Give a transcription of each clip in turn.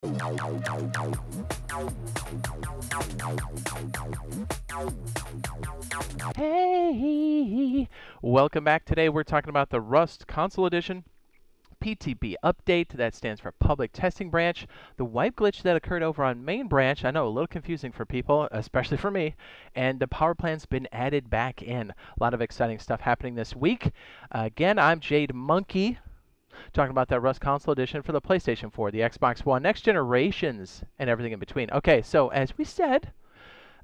Hey, welcome back. Today we're talking about the Rust Console Edition PTB update. That stands for Public Testing Branch. The wipe glitch that occurred over on Main Branch, I know, a little confusing for people, especially for me, and the power plant's been added back in. A lot of exciting stuff happening this week. Again, I'm Jade Monkey, talking about that Rust Console Edition for the PlayStation 4, the Xbox One, next generations, and everything in between. Okay, so as we said,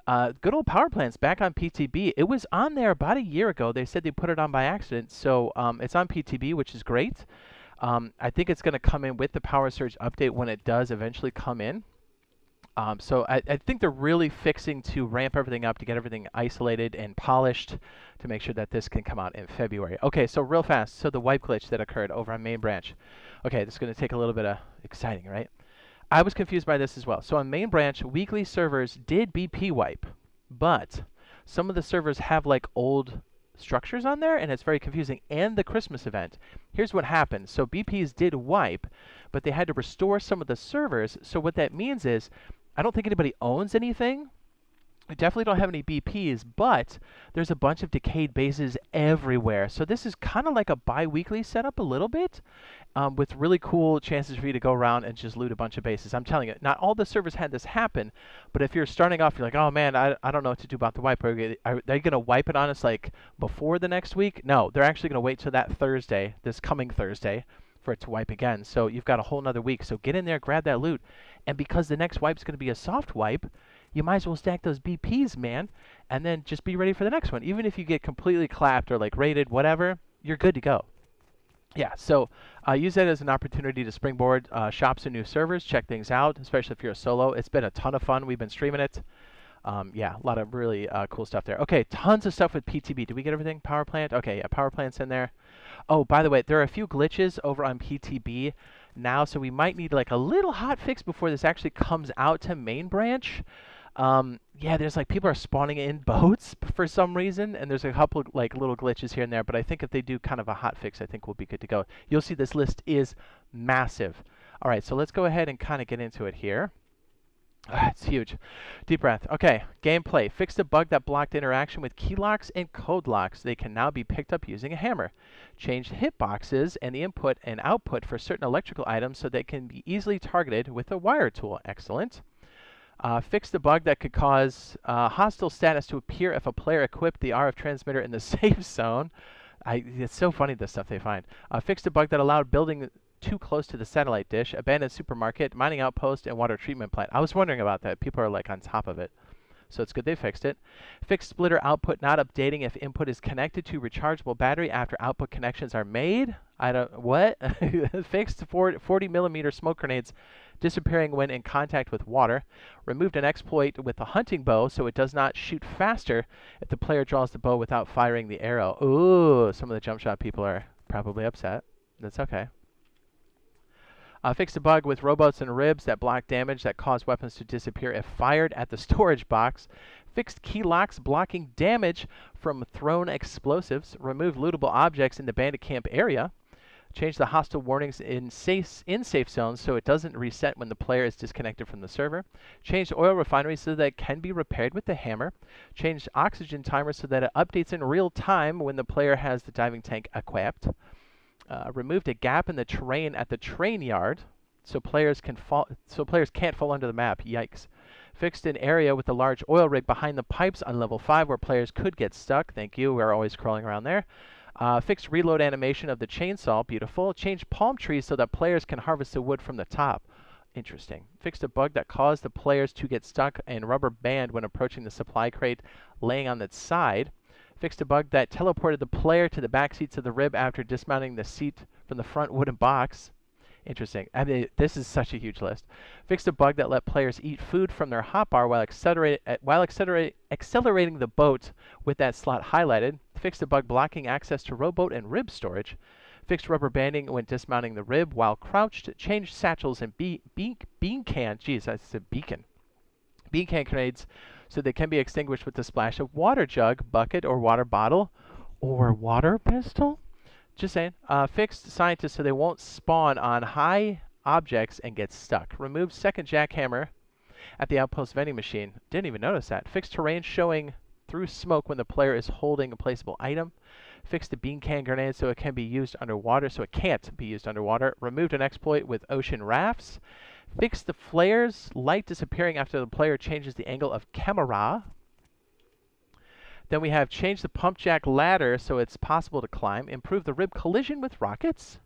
good old power plants back on PTB. It was on there about a year ago. They said they put it on by accident, so it's on PTB, which is great. I think it's going to come in with the Power Surge update when it does eventually come in. So I think they're really fixing to ramp everything up to get everything isolated and polished to make sure that this can come out in February. Okay, so real fast. So the wipe glitch that occurred over on Main Branch. Okay, this is going to take a little bit of exciting, right? I was confused by this as well. So on Main Branch, weekly servers did BP wipe, but some of the servers have like old structures on there, and it's very confusing. And the Christmas event. Here's what happened. So BPs did wipe, but they had to restore some of the servers. So what that means is, I don't think anybody owns anything. We definitely don't have any BPs, but there's a bunch of decayed bases everywhere. So this is kind of like a bi-weekly setup a little bit, with really cool chances for you to go around and just loot a bunch of bases. I'm telling you, not all the servers had this happen, but if you're starting off, you're like, oh man, I don't know what to do about the wipe. Are they going to wipe it on us like before the next week? No, they're actually going to wait till that Thursday, this coming Thursday, for it to wipe again. So you've got a whole nother week. So get in there, grab that loot. And because the next wipe's going to be a soft wipe, you might as well stack those BPs, man, and then just be ready for the next one. Even if you get completely clapped or like raided, whatever, you're good to go. Yeah, so use that as an opportunity to springboard, shop some new servers, check things out, especially if you're a solo. It's been a ton of fun. We've been streaming it. Yeah, a lot of really cool stuff there. Okay, tons of stuff with PTB. Did we get everything? Power plant? Okay, yeah, power plant's in there. Oh, by the way, there are a few glitches over on PTB now, so we might need like a little hot fix before this actually comes out to Main Branch. Yeah, there's like people are spawning in boats for some reason, and there's a couple of, like little glitches here and there, but I think if they do kind of a hot fix, I think we'll be good to go. You'll see this list is massive. All right, so let's go ahead and kind of get into it here. It's huge. Deep breath. Okay, gameplay. Fixed a bug that blocked interaction with key locks and code locks. They can now be picked up using a hammer. Changed hitboxes and the input and output for certain electrical items so they can be easily targeted with a wire tool. Excellent. Fixed a bug that could cause hostile status to appear if a player equipped the RF transmitter in the safe zone. It's so funny, the stuff they find. Fixed a bug that allowed building too close to the satellite dish, abandoned supermarket, mining outpost, and water treatment plant. I was wondering about that. People are like on top of it. So it's good they fixed it. Fixed splitter output not updating if input is connected to rechargeable battery after output connections are made. What? Fixed 40 millimeter smoke grenades disappearing when in contact with water. Removed an exploit with a hunting bow so it does not shoot faster if the player draws the bow without firing the arrow. Ooh, some of the jump shot people are probably upset. That's okay. Fixed a bug with robots and ribs that block damage that cause weapons to disappear if fired at the storage box. Fixed key locks blocking damage from thrown explosives. Removed lootable objects in the bandit camp area. Changed the hostile warnings in safe zones so it doesn't reset when the player is disconnected from the server. Changed oil refinery so that it can be repaired with the hammer. Changed oxygen timer so that it updates in real time when the player has the diving tank equipped. Removed a gap in the terrain at the train yard so players can't fall under the map. Yikes. Fixed an area with a large oil rig behind the pipes on level 5 where players could get stuck. Thank you. We're always crawling around there. Fixed reload animation of the chainsaw. Beautiful. Changed palm trees so that players can harvest the wood from the top. Interesting. Fixed a bug that caused the players to get stuck and rubber band when approaching the supply crate laying on its side. Fixed a bug that teleported the player to the back seats of the rib after dismounting the seat from the front wooden box. Interesting. I mean, this is such a huge list. Fixed a bug that let players eat food from their hotbar while accelerating the boat with that slot highlighted. Fixed a bug blocking access to rowboat and rib storage. Fixed rubber banding when dismounting the rib while crouched. Changed satchels and bean can. Jeez, I said beacon. Bean can grenades so they can be extinguished with a splash of water jug, bucket, or water bottle, or water pistol. Just saying. Fixed scientists so they won't spawn on high objects and gets stuck. Remove second jackhammer at the outpost vending machine. Didn't even notice that. Fix terrain showing through smoke when the player is holding a placeable item. Fix the bean can grenade so it can be used underwater, so it can't be used underwater. Removed an exploit with ocean rafts. Fix the flares, light disappearing after the player changes the angle of camera. Then we have change the pump jack ladder so it's possible to climb. Improve the rib collision with rockets.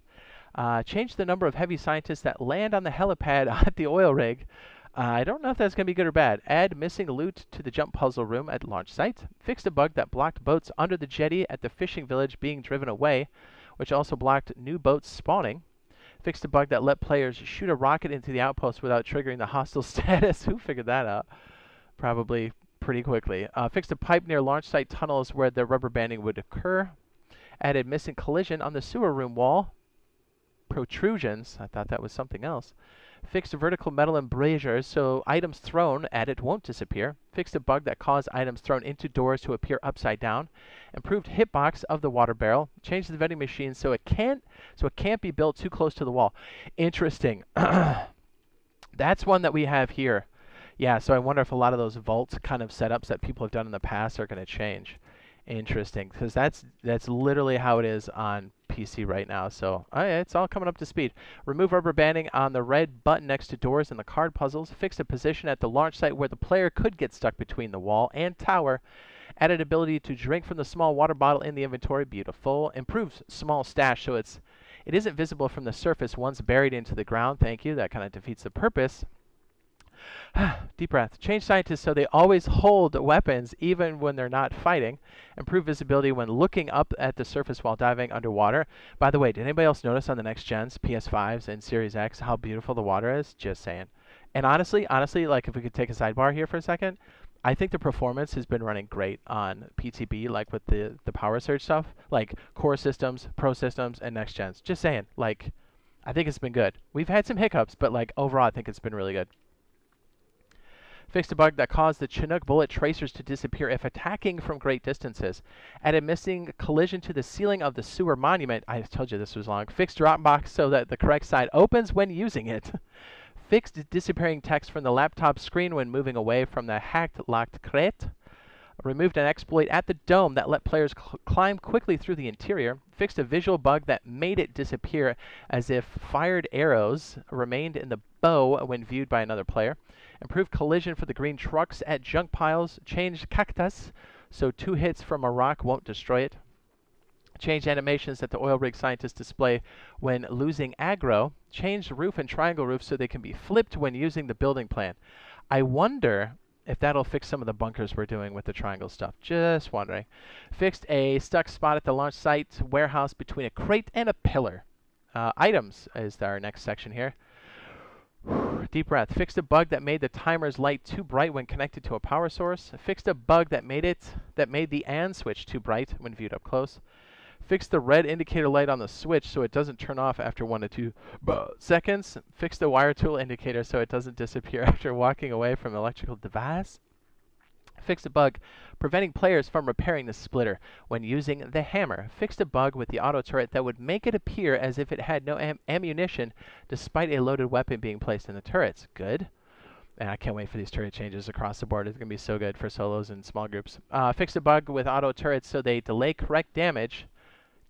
Change the number of heavy scientists that land on the helipad at the oil rig. I don't know if that's going to be good or bad. Add missing loot to the jump puzzle room at launch site. Fixed a bug that blocked boats under the jetty at the fishing village being driven away, which also blocked new boats spawning. Fixed a bug that let players shoot a rocket into the outpost without triggering the hostile status. Who figured that out? Probably pretty quickly. Fixed a pipe near launch site tunnels where the rubber banding would occur. Added missing collision on the sewer room wall. Protrusions. I thought that was something else. Fixed vertical metal embrasures so items thrown at it won't disappear. Fixed a bug that caused items thrown into doors to appear upside down. Improved hitbox of the water barrel. Changed the vending machine so it can't be built too close to the wall. Interesting. That's one that we have here. Yeah, so I wonder if a lot of those vault kind of setups that people have done in the past are going to change. Interesting, because that's literally how it is on PC right now. So it's all coming up to speed. Remove rubber banding on the red button next to doors in the card puzzles. Fix a position at the launch site where the player could get stuck between the wall and tower. Added ability to drink from the small water bottle in the inventory. Beautiful. Improves small stash so it isn't visible from the surface once buried into the ground. Thank you. That kind of defeats the purpose. Deep breath. Change scientists so they always hold weapons even when they're not fighting. Improve visibility when looking up at the surface while diving underwater. By the way, did anybody else notice on the next gens, PS5s and Series X, how beautiful the water is? Just saying. And honestly, like if we could take a sidebar here for a second, I think the performance has been running great on PTB, like with the power surge stuff, like core systems, pro systems, and next gens. Just saying, like, I think it's been good. We've had some hiccups, but like overall, I think it's been really good. Fixed a bug that caused the Chinook bullet tracers to disappear if attacking from great distances. Added missing collision to the ceiling of the sewer monument. I told you this was long. Fixed Dropbox so that the correct side opens when using it. Fixed disappearing text from the laptop screen when moving away from the hacked locked crate. Removed an exploit at the dome that let players climb quickly through the interior. Fixed a visual bug that made it disappear as if fired arrows remained in the bow when viewed by another player. Improved collision for the green trucks at junk piles. Changed cactus so 2 hits from a rock won't destroy it. Changed animations that the oil rig scientists display when losing aggro. Changed roof and triangle roofs so they can be flipped when using the building plan. I wonder if that'll fix some of the bunkers we're doing with the triangle stuff. Just wondering. Fixed a stuck spot at the launch site warehouse between a crate and a pillar. Items is our next section here. Deep breath. Fixed a bug that made the timer's light too bright when connected to a power source. Fixed a bug that made the AND switch too bright when viewed up close. Fixed the red indicator light on the switch so it doesn't turn off after 1 to 2 seconds. Fixed the wire tool indicator so it doesn't disappear after walking away from an electrical device. Fixed a bug preventing players from repairing the splitter when using the hammer. Fixed a bug with the auto turret that would make it appear as if it had no ammunition despite a loaded weapon being placed in the turrets. Good. And I can't wait for these turret changes across the board. It's going to be so good for solos and small groups. Fixed a bug with auto turrets so they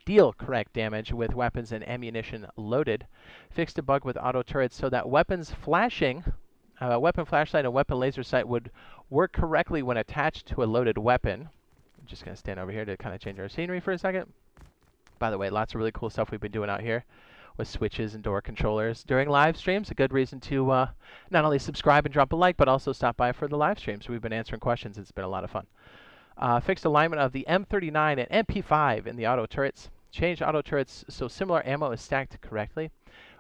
deal correct damage with weapons and ammunition loaded. Fixed a bug with auto turrets so that weapons flashing, weapon flashlight and weapon laser sight would work correctly when attached to a loaded weapon. I'm just going to stand over here to kind of change our scenery for a second. By the way, lots of really cool stuff we've been doing out here with switches and door controllers during live streams. A good reason to not only subscribe and drop a like, but also stop by for the live streams. We've been answering questions. It's been a lot of fun. Fixed alignment of the M39 and MP5 in the auto turrets. Changed auto turrets so similar ammo is stacked correctly.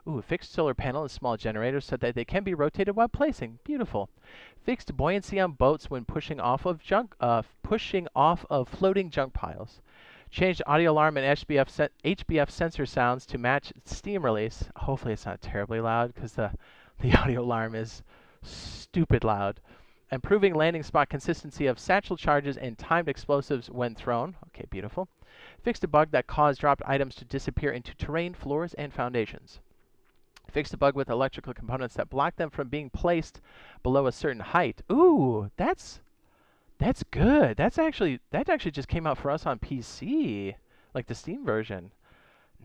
Ooh, fixed solar panel and small generators so that they can be rotated while placing. Beautiful. Fixed buoyancy on boats when pushing off of floating junk piles. Changed audio alarm and HBF sensor sounds to match steam release. Hopefully it's not terribly loud because the audio alarm is stupid loud. Improving landing spot consistency of satchel charges and timed explosives when thrown. Okay, beautiful. Fixed a bug that caused dropped items to disappear into terrain, floors, and foundations. Fixed a bug with electrical components that block them from being placed below a certain height. Ooh, that's good. That actually just came out for us on PC, like the Steam version.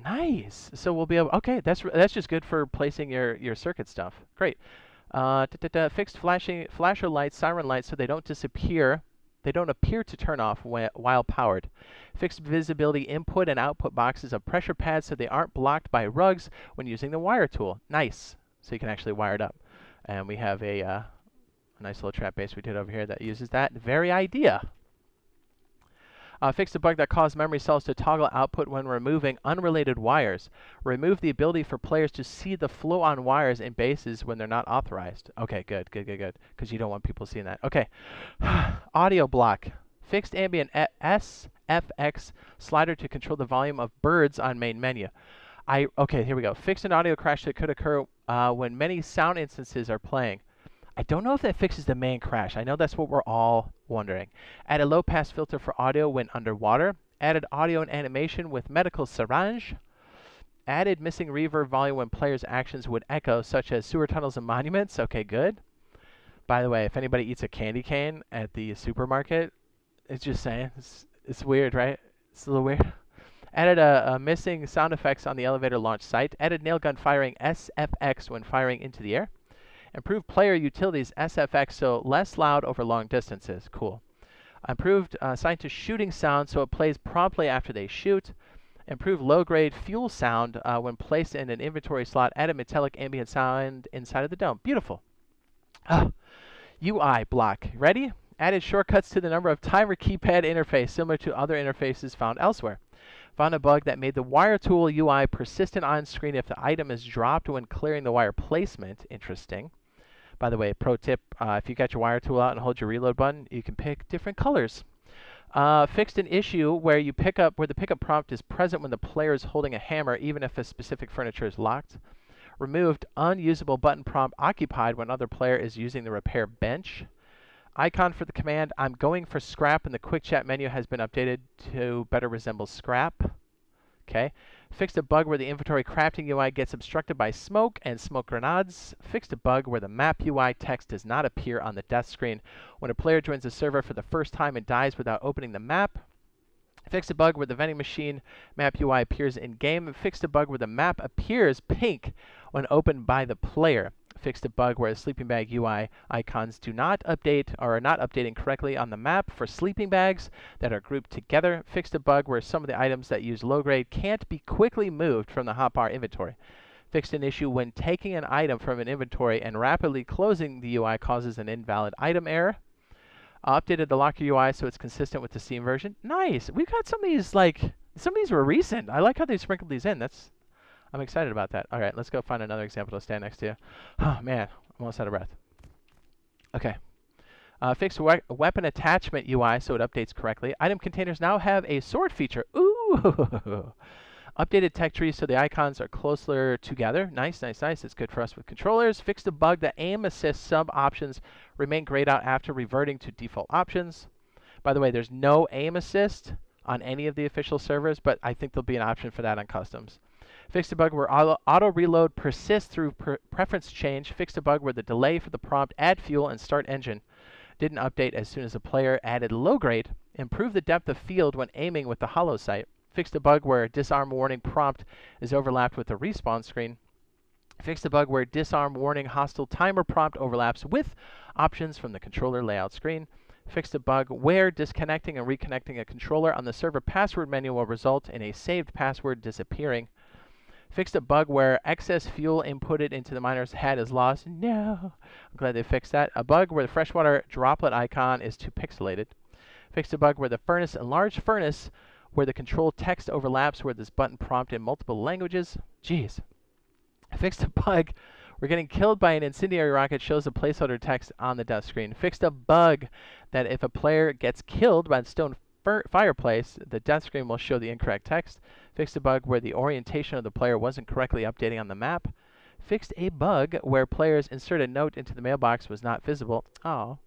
Nice. So we'll be able. Okay, that's just good for placing your circuit stuff. Great. Fixed flasher lights, siren lights, so they don't disappear. They don't appear to turn off while powered. Fixed visibility input and output boxes of pressure pads so they aren't blocked by rugs when using the wire tool. Nice. So you can actually wire it up. And we have a nice little trap base we did over here that uses that very idea. Fixed a bug that caused memory cells to toggle output when removing unrelated wires. Remove the ability for players to see the flow on wires in bases when they're not authorized. Okay, good. Because you don't want people seeing that. Okay. Audio block. Fixed ambient SFX slider to control the volume of birds on main menu. Okay, here we go. Fixed an audio crash that could occur when many sound instances are playing. I don't know if that fixes the main crash. I know that's what we're all wondering. Add a low-pass filter for audio when underwater. Added audio and animation with medical syringe. Added missing reverb volume when players' actions would echo, such as sewer tunnels and monuments. Okay, good. By the way, if anybody eats a candy cane at the supermarket, it's just saying. It's weird, right? It's a little weird. Added a missing sound effects on the elevator launch site. Added nailgun firing SFX when firing into the air. Improved player utilities SFX so less loud over long distances. Cool. Improved scientist shooting sound so it plays promptly after they shoot. Improved low-grade fuel sound when placed in an inventory slot. Added metallic ambient sound inside of the dome. Beautiful. UI block. Ready? Added shortcuts to the number of timer keypad interface similar to other interfaces found elsewhere. Found a bug that made the wire tool UI persistent on screen if the item is dropped when clearing the wire placement. Interesting. By the way, pro tip, if you got your wire tool out and hold your reload button, you can pick different colors. Fixed an issue where the pickup prompt is present when the player is holding a hammer, even if a specific furniture is locked. Removed unusable button prompt occupied when other player is using the repair bench. Icon for the command I'm going for scrap in the quick chat menu has been updated to better resemble scrap. Okay. Fixed a bug where the inventory crafting UI gets obstructed by smoke and smoke grenades. Fixed a bug where the map UI text does not appear on the death screen when a player joins the server for the first time and dies without opening the map. Fixed a bug where the vending machine map UI appears in-game. Fixed a bug where the map appears pink when opened by the player. Fixed a bug where the sleeping bag UI icons do not update or are not updating correctly on the map for sleeping bags that are grouped together. Fixed a bug where some of the items that use low grade can't be quickly moved from the hotbar inventory. Fixed an issue when taking an item from an inventory and rapidly closing the UI causes an invalid item error. Updated the locker UI so it's consistent with the Steam version. Nice. We've got some of these were recent. I like how they sprinkled these in. I'm excited about that. All right, let's go find another example to stand next to you. Oh, man, I'm almost out of breath. Okay. Fixed weapon attachment UI so it updates correctly. Item containers now have a sort feature. Ooh! Updated tech tree so the icons are closer together. Nice. It's good for us with controllers. Fixed a bug that aim assist sub options remain grayed out after reverting to default options. By the way, there's no aim assist on any of the official servers, but I think there'll be an option for that on customs. Fixed a bug where auto reload persists through preference change. Fixed a bug where the delay for the prompt add fuel and start engine didn't update as soon as the player added low grade. Improved the depth of field when aiming with the hollow sight. Fixed a bug where disarm warning prompt is overlapped with the respawn screen. Fixed a bug where disarm warning hostile timer prompt overlaps with options from the controller layout screen. Fixed a bug where disconnecting and reconnecting a controller on the server password menu will result in a saved password disappearing. Fixed a bug where excess fuel inputted into the miner's head is lost. No. I'm glad they fixed that. A bug where the freshwater droplet icon is too pixelated. Fixed a bug where the furnace enlarged furnace where the control text overlaps with this button prompt in multiple languages. Jeez. Fixed a bug where getting killed by an incendiary rocket shows the placeholder text on the death screen. Fixed a bug that if a player gets killed by the stone fireplace, the death screen will show the incorrect text. Fixed a bug where the orientation of the player wasn't correctly updating on the map. Fixed a bug where players insert a note into the mailbox was not visible. Oh.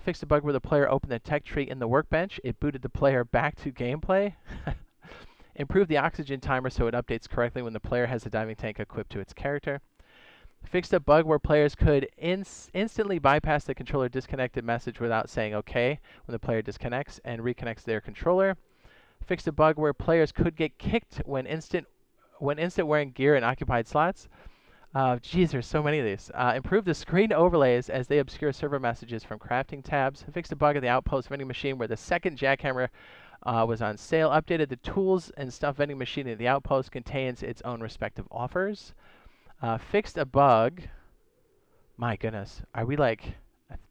Fixed a bug where the player opened the tech tree in the workbench. It booted the player back to gameplay. Improved the oxygen timer so it updates correctly when the player has a diving tank equipped to its character. Fixed a bug where players could instantly bypass the controller disconnected message without saying OK when the player disconnects and reconnects their controller. Fixed a bug where players could get kicked when instant wearing gear in occupied slots. Geez, there's so many of these. Improved the screen overlays as they obscure server messages from crafting tabs. Fixed a bug at the outpost vending machine where the second jackhammer was on sale. Updated the tools and stuff vending machine at the outpost contains its own respective offers. Fixed a bug. My goodness, are we like?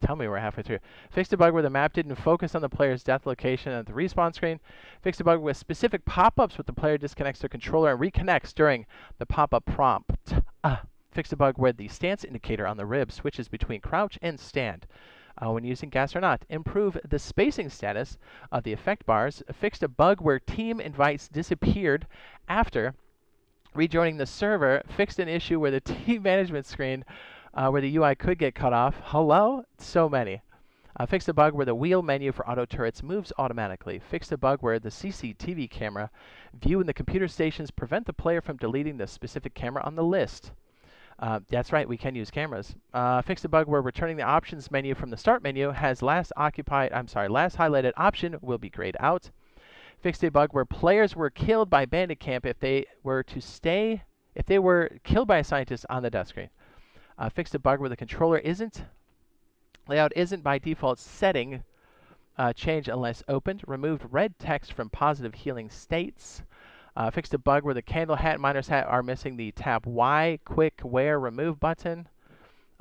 Tell me we're halfway through. Fixed a bug where the map didn't focus on the player's death location at the respawn screen. Fixed a bug with specific pop-ups when the player disconnects their controller and reconnects during the pop-up prompt. Fixed a bug where the stance indicator on the rib switches between crouch and stand when using gas or not. Improve the spacing status of the effect bars. Fixed a bug where team invites disappeared after rejoining the server. Fixed an issue where the team management screen where the UI could get cut off. Hello? So many. Fixed a bug where the wheel menu for auto turrets moves automatically. Fixed a bug where the CCTV camera view in the computer stations prevent the player from deleting the specific camera on the list. That's right, we can use cameras. Fixed a bug where returning the options menu from the start menu has last highlighted option will be grayed out. Fixed a bug where players were killed by bandit camp if they were killed by a scientist on the death screen. Fixed a bug where the controller layout isn't by default setting change unless opened. Removed red text from positive healing states. Fixed a bug where the candle hat and miner's hat are missing the tap Y quick wear remove button.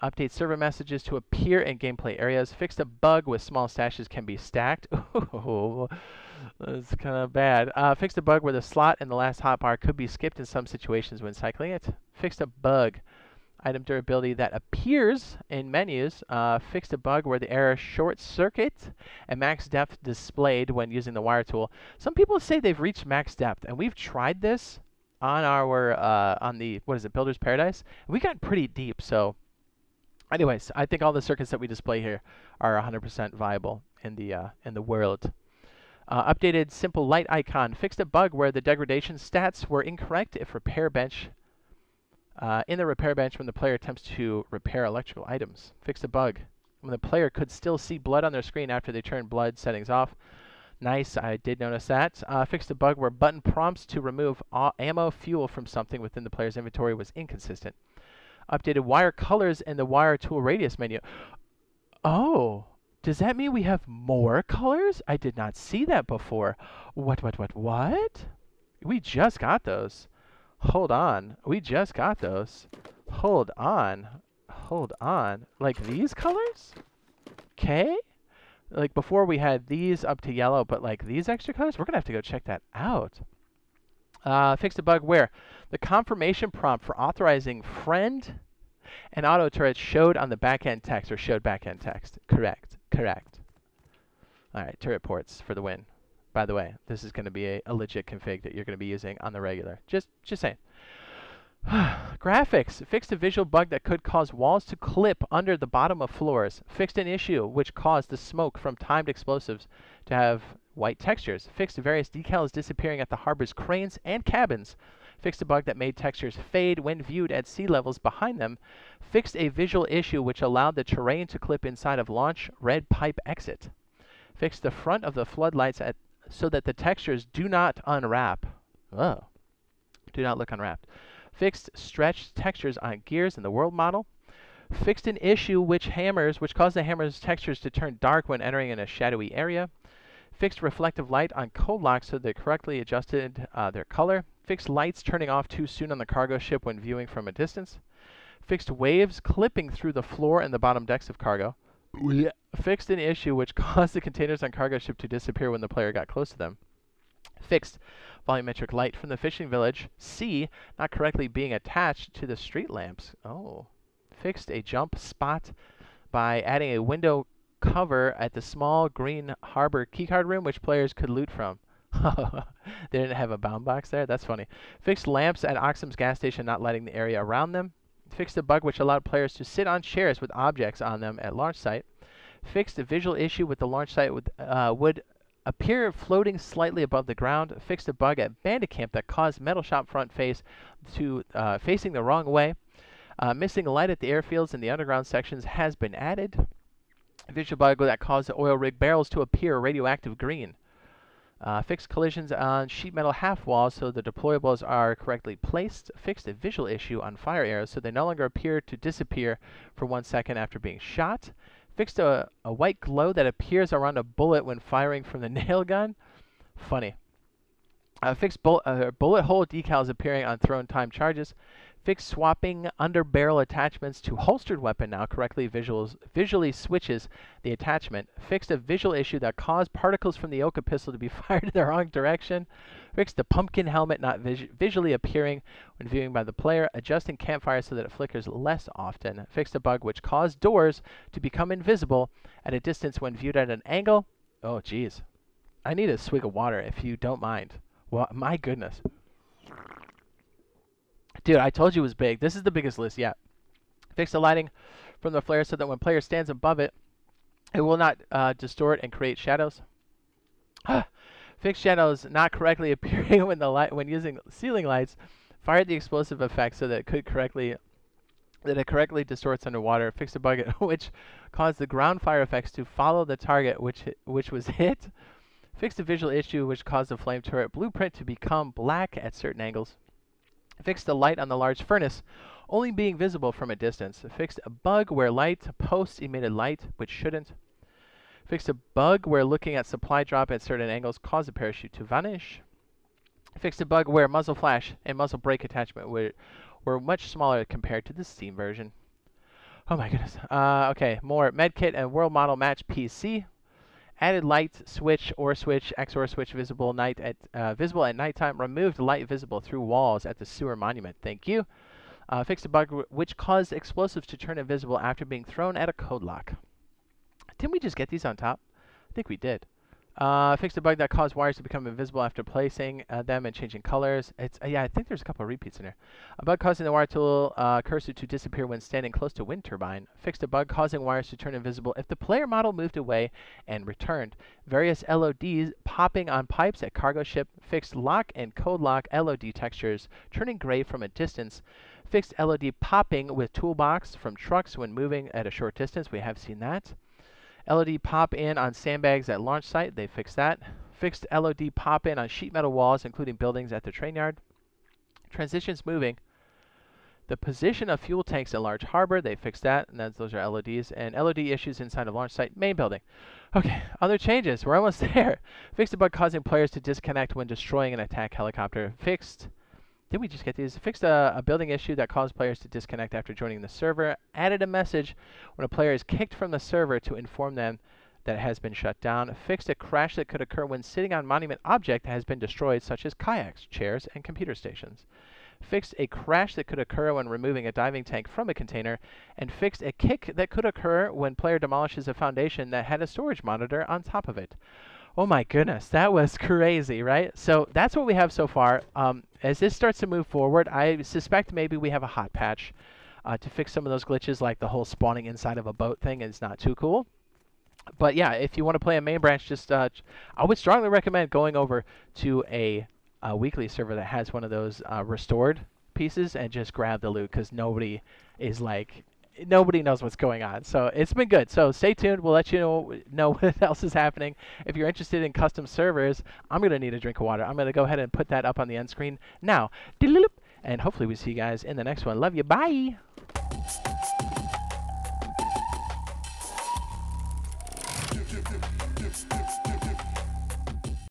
Update server messages to appear in gameplay areas. Fixed a bug with small stashes can be stacked. Ooh, that's kind of bad. Fixed a bug where the slot and the last hotbar could be skipped in some situations when cycling it. Fixed a bug item durability that appears in menus. Fixed a bug where the error short circuit and max depth displayed when using the wire tool. Some people say they've reached max depth, and we've tried this on our on the Builder's Paradise. We got pretty deep. So, anyways, I think all the circuits that we display here are 100% viable in the world. Updated simple light icon. Fixed a bug where the degradation stats were incorrect if repair bench. In the repair bench when the player attempts to repair electrical items. Fixed a bug when the player could still see blood on their screen after they turned blood settings off. Nice, I did notice that. Fixed a bug where button prompts to remove ammo fuel from something within the player's inventory was inconsistent. Updated wire colors in the wire tool radius menu. Oh, does that mean we have more colors? I did not see that before. What? We just got those. Hold on. We just got those. Hold on. Like these colors? Okay. Like before we had these up to yellow, but like these extra colors? We're going to have to go check that out. Fixed a bug where the confirmation prompt for authorizing friend and auto turrets showed on the backend text or showed backend text. Correct. All right, turret ports for the win. By the way, this is going to be a legit config that you're going to be using on the regular. Just saying. Graphics. Fixed a visual bug that could cause walls to clip under the bottom of floors. Fixed an issue which caused the smoke from timed explosives to have white textures. Fixed various decals disappearing at the harbor's cranes and cabins. Fixed a bug that made textures fade when viewed at sea levels behind them. Fixed a visual issue which allowed the terrain to clip inside of launch red pipe exit. Fixed the front of the floodlights so that the textures do not unwrap. Oh, do not look unwrapped. Fixed stretched textures on gears in the world model. Fixed an issue which caused the hammer's textures to turn dark when entering in a shadowy area. Fixed reflective light on code locks so they correctly adjusted their color. Fixed lights turning off too soon on the cargo ship when viewing from a distance. Fixed waves clipping through the floor and the bottom decks of cargo. Fixed an issue which caused the containers on cargo ship to disappear when the player got close to them. Fixed volumetric light from the fishing village C not correctly being attached to the street lamps. Oh. Fixed a jump spot by adding a window cover at the small green harbor keycard room which players could loot from. They didn't have a bound box there? That's funny. Fixed lamps at Oxum's gas station not lighting the area around them. Fixed a bug which allowed players to sit on chairs with objects on them at launch site. Fixed a visual issue with the launch site would appear floating slightly above the ground. Fixed a bug at Bandicamp that caused metal shop front face to facing the wrong way. Missing light at the airfields in the underground sections has been added. Visual bug that caused the oil rig barrels to appear radioactive green. Fixed collisions on sheet metal half walls so the deployables are correctly placed. Fixed a visual issue on fire arrows so they no longer appear to disappear for 1 second after being shot. Fixed a white glow that appears around a bullet when firing from the nail gun. Funny. Fixed bullet hole decals appearing on thrown time charges. Fixed swapping under barrel attachments to holstered weapon now correctly visually switches the attachment. Fixed a visual issue that caused particles from the Oka pistol to be fired in the wrong direction. Fixed the pumpkin helmet not visually appearing when viewing by the player, adjusting campfire so that it flickers less often. Fixed a bug which caused doors to become invisible at a distance when viewed at an angle. Oh, geez. I need a swig of water if you don't mind. Well, my goodness. Dude, I told you it was big. This is the biggest list yet. Fix the lighting from the flare so that when player stands above it, it will not distort and create shadows. Fix shadows not correctly appearing when using ceiling lights. Fired the explosive effect so that it correctly distorts underwater. Fix the bug which caused the ground fire effects to follow the target which was hit. Fix the visual issue which caused the flame turret blueprint to become black at certain angles. Fixed the light on the large furnace, only being visible from a distance. Fixed a bug where light posts emitted light, which shouldn't. Fixed a bug where looking at supply drop at certain angles caused the parachute to vanish. Fixed a bug where muzzle flash and muzzle brake attachment were much smaller compared to the Steam version. Oh my goodness. Okay, more medkit and world model match PC. Added light switch or switch XOR switch visible at nighttime. Removed light visible through walls at the sewer monument. Thank you. Fixed a bug which caused explosives to turn invisible after being thrown at a code lock. Didn't we just get these on top? I think we did. Fixed a bug that caused wires to become invisible after placing them and changing colors. Yeah, I think there's a couple of repeats in there. A bug causing the wire tool cursor to disappear when standing close to wind turbine. Fixed a bug causing wires to turn invisible if the player model moved away and returned. Various LODs popping on pipes at cargo ship. Fixed lock and code lock LOD textures turning gray from a distance. Fixed LOD popping with toolbox from trucks when moving at a short distance. We have seen that. LOD pop in on sandbags at launch site. They fixed that. Fixed LOD pop in on sheet metal walls, including buildings at the train yard. Transitions moving. The position of fuel tanks at large harbor. They fixed that. And those are LODs. And LOD issues inside of launch site main building. Okay, other changes. We're almost there. Fixed a bug causing players to disconnect when destroying an attack helicopter. Fixed. Did we just get these? Fixed a building issue that caused players to disconnect after joining the server. Added a message when a player is kicked from the server to inform them that it has been shut down. Fixed a crash that could occur when sitting on monument object that has been destroyed, such as kayaks, chairs, and computer stations. Fixed a crash that could occur when removing a diving tank from a container. And fixed a kick that could occur when player demolishes a foundation that had a storage monitor on top of it. Oh my goodness, that was crazy, right? So that's what we have so far. As this starts to move forward, I suspect maybe we have a hot patch to fix some of those glitches, like the whole spawning inside of a boat thing is not too cool. But yeah, if you want to play a main branch, just I would strongly recommend going over to a weekly server that has one of those restored pieces and just grab the loot, because nobody knows what's going on. So it's been good. So stay tuned. We'll let you know what else is happening. If you're interested in custom servers, I'm going to need a drink of water. I'm going to go ahead and put that up on the end screen now. And hopefully we see you guys in the next one. Love you. Bye.